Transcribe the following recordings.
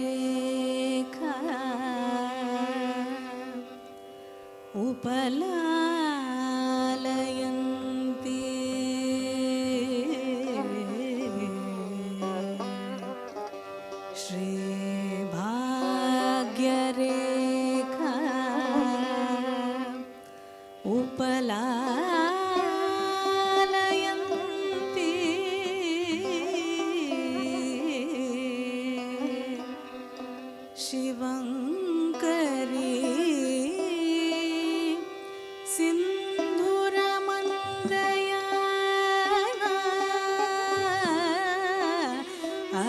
श्रीभाग्यरेखा उपलालयन्ति श्रीभाग्यरेखा उपलालयन्ति शिवङ्करी सिन्धुरमन्दयाना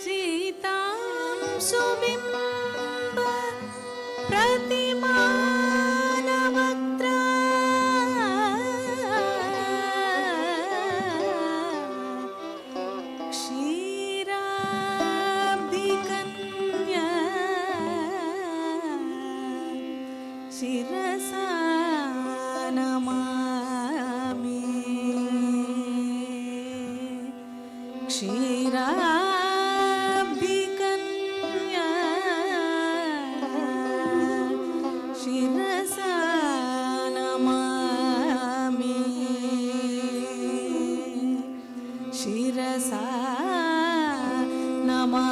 सीतां सुबिम्ब प्रतिमानवक्त्रा क्षीराब्धिकन्या शिरसा नमामि क्षीराब्धिकन्या शिरसा नमामि शिरसा नमामि।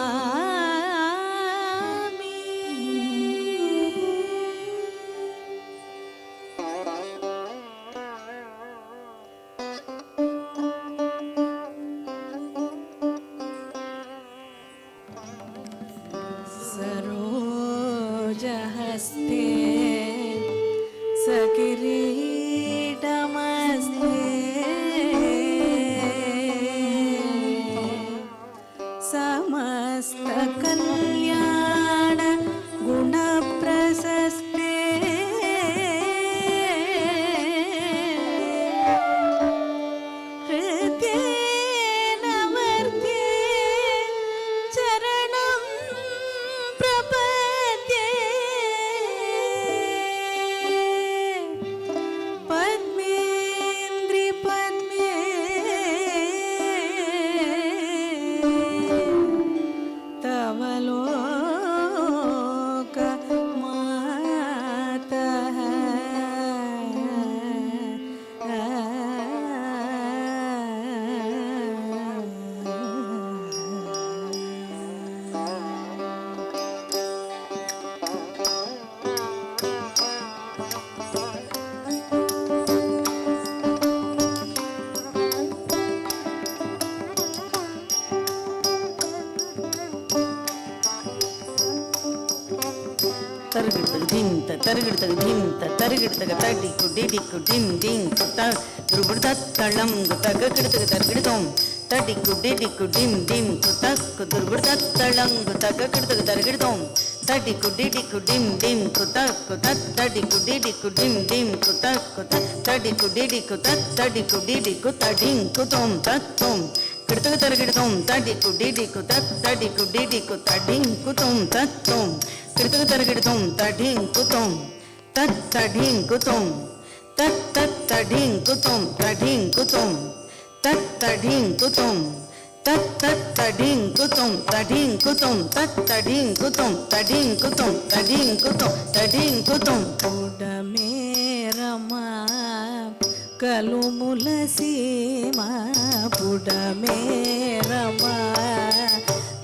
सरोजहस्ते सकिरीटमस्ते समस्तकल्याण गुणप्रशस्ते हृदयेन वर्त्ये चरणं प्रपद्ये पद्मेन्द्रिपद्मे तव लोकमातः ತರಗಿಡ್ತಗ ಧಿಂತ ತರಗಿಡ್ತಗ ತಡಿಕು ಡಿಡಿಕು ಡಿಂ ಡಿಂ ಕುತ ದುರ್ಬುಡ್ದತ್ತಳಂ ಗುತಗ ಗಿಡ್ತಗ ತರಗಿಡ್ತೋಂ ತಡಿಕು ಡಿಡಿಕು ಡಿಂ ಡಿಂ ಕುತಕ್ಕು ದುರ್ಬುಡ್ದತ್ತಳಂ ಗುತಗ ಗಿಡ್ತಗ ತರಗಿಡ್ತೋಂ ತಡಿಕು ಡಿಡಿಕು ಡಿಂ ಡಿಂ ಕುತಕ್ಕು ತಡಿಕು ಡಿಡಿಕು ಡಿಂ ಡಿಂ ಕುತಕ್ಕು ತಡಿಕು ಡಿಡಿಕು ತಡಿಕು ಡಿಡಿಕು ತಡಿಂ ಕುತೋಂ ತತ್ತೋಂ ಗಿಡ್ತಗ ತರಗಿಡ್ತೋಂ ತಡಿಕು ಡಿಡಿಕು ತಡಿಕು ಡಿಡಿಕು ತಡಿಂ ಕುತೋಂ ತತ್ತೋಂ ಗಿಡ್ತಗ ತರಗಿಡ್ತೋಂ ತಡಿಂ ಕುತೋಂ ತಡಿಂ ಕುತೋಂ ತಡಿಂ ಕುತೋಂ ತಡಿಂ ಕುತೋಂ ತಡಿಂ ಕುತೋಂ ತಡಿಂ ಕುತೋಂ ತಡಿಂ ಕುತೋಂ ತಡಿಂ ಕುತೋಂ ತಡಿಂ ಕುತೋಂ ತಡಿಂ ಕುತೋಂ ತಡಿಂ ಕುತೋಂ पुडमेरमा कलुमुलसीमा पुडमेरमा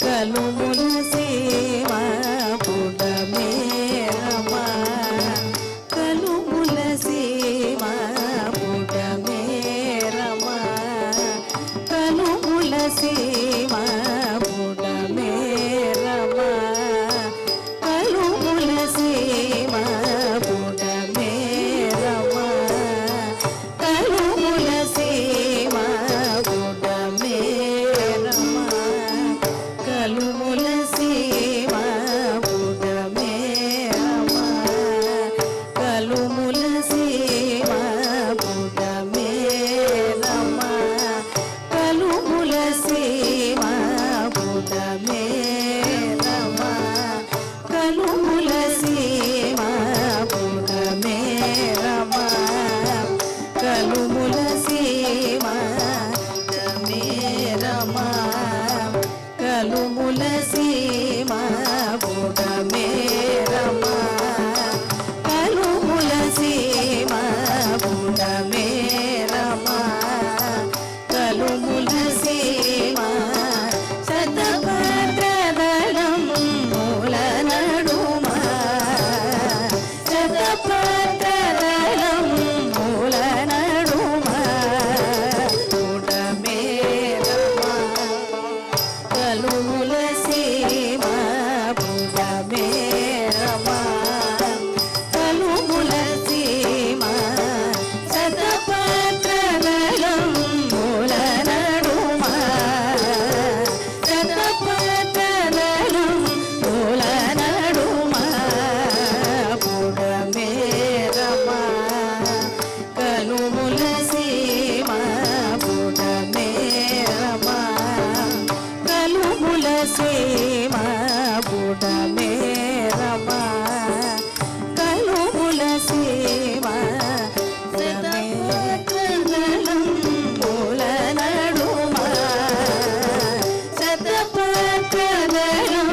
कलुमुलसीमा पुडमेरमा कलुमुलसीमा पुडमेरमा कलुमुलसीमा पुडमेरमा कलुमुलसीमा पुडमेरमा कलुमुलसीमा पुडमेरमा కలుముల సీమ శతపత్రదళం మూల నడుమ శతపత్రదళం మూల నడుమ పుడమేరమ కలుముల సీమ పుడమేరమ కలుముల సీమ శతపత్రదళం మూల నడుమ శతపత్రదళం మూల నడుమ పుడమేరమ కలుముల సీమ పుడమేరమ కలుముల సీమ పుడమేరమ కలుముల సీమ శతపత్రదళం మూల నడుమ శతపత్రదళం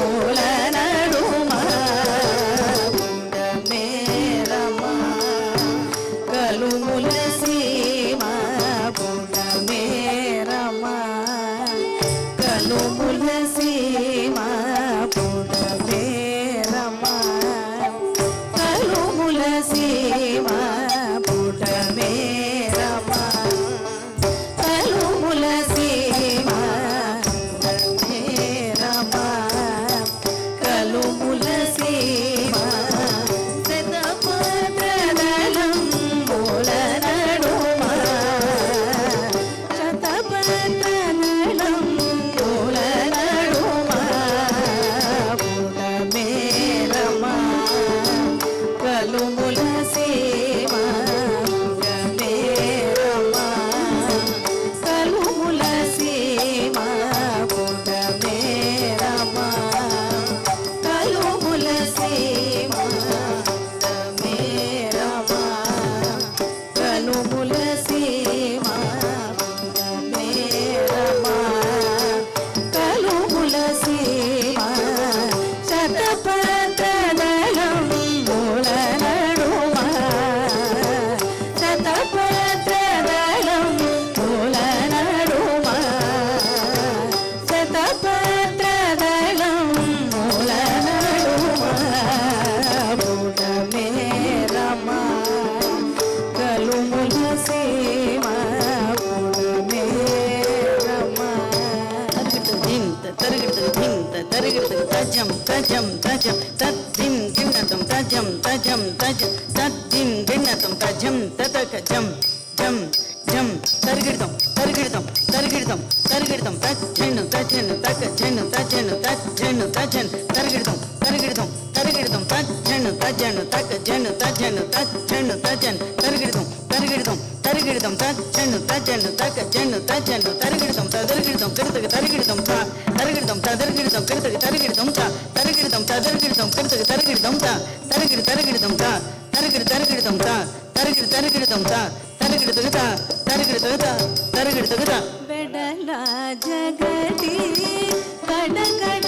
మూల నడుమ పుడమేరమ కలుముల సీమ పుడమేరమ కలుముల సీమ పుడమేరమ కలుముల సీమ పుడమేరమ కలుముల సీమ పుడమేరమ కలుముల సీమ శతపత్రదళం మూల నడుమ శతపత్రదళం మూల నడుమ పుడమేరమ కలుముల సీమ పుడమేరమ కలుముల సీమ పుడమేరమ కలుముల సీమ పుడమేరమ కలుముల సీమ పుడమేరమ కలుముల సీమ శతపత్రదళం మూల నడుమ శతపత్రదళం మూల నడుమ శతపత్రదళం మూల నడుమ పుడమేరమ కలుముల సీమ పుడమేరమ తరిగిడుతుంది తజం తజం తజం తద్దిం గిన్నతం తజం తజం తజం తద్దిం గిన్నతం తజం తతక జం జం జం తరిగిడతాం తరిగిడతాం తరిగిడతాం తరిగిడతాం తజ్జను తజ్జను తక జను తజ్జను తజ్జను తజ్జను తరిగిడతాం తరిగిడతాం తరిగిడతాం తజ్జను తజ్జను తక జను తజ్జను తజ్జను తజ్జను తరిగిడతాం తరిగిడతాం తరిగిడతాం తజ్జను తజ్జను తక జను తజ్జను తరిగిడతాం తరిగిడతాం కిడతక తరిగిడతాం తా తరిగిడతాం తరిగిడతాం కిడతక తరిగిడతాం తా తరిగిడతాం తరిగిడతాం కిడతక తరిగిడతాం తా తరిగిడతాం తా తరిగిడతాం తా తరిగిడతాం తా తరిగిడతా ಬೆಡಲ ಜಗತಿ ಕಡ ಕಡ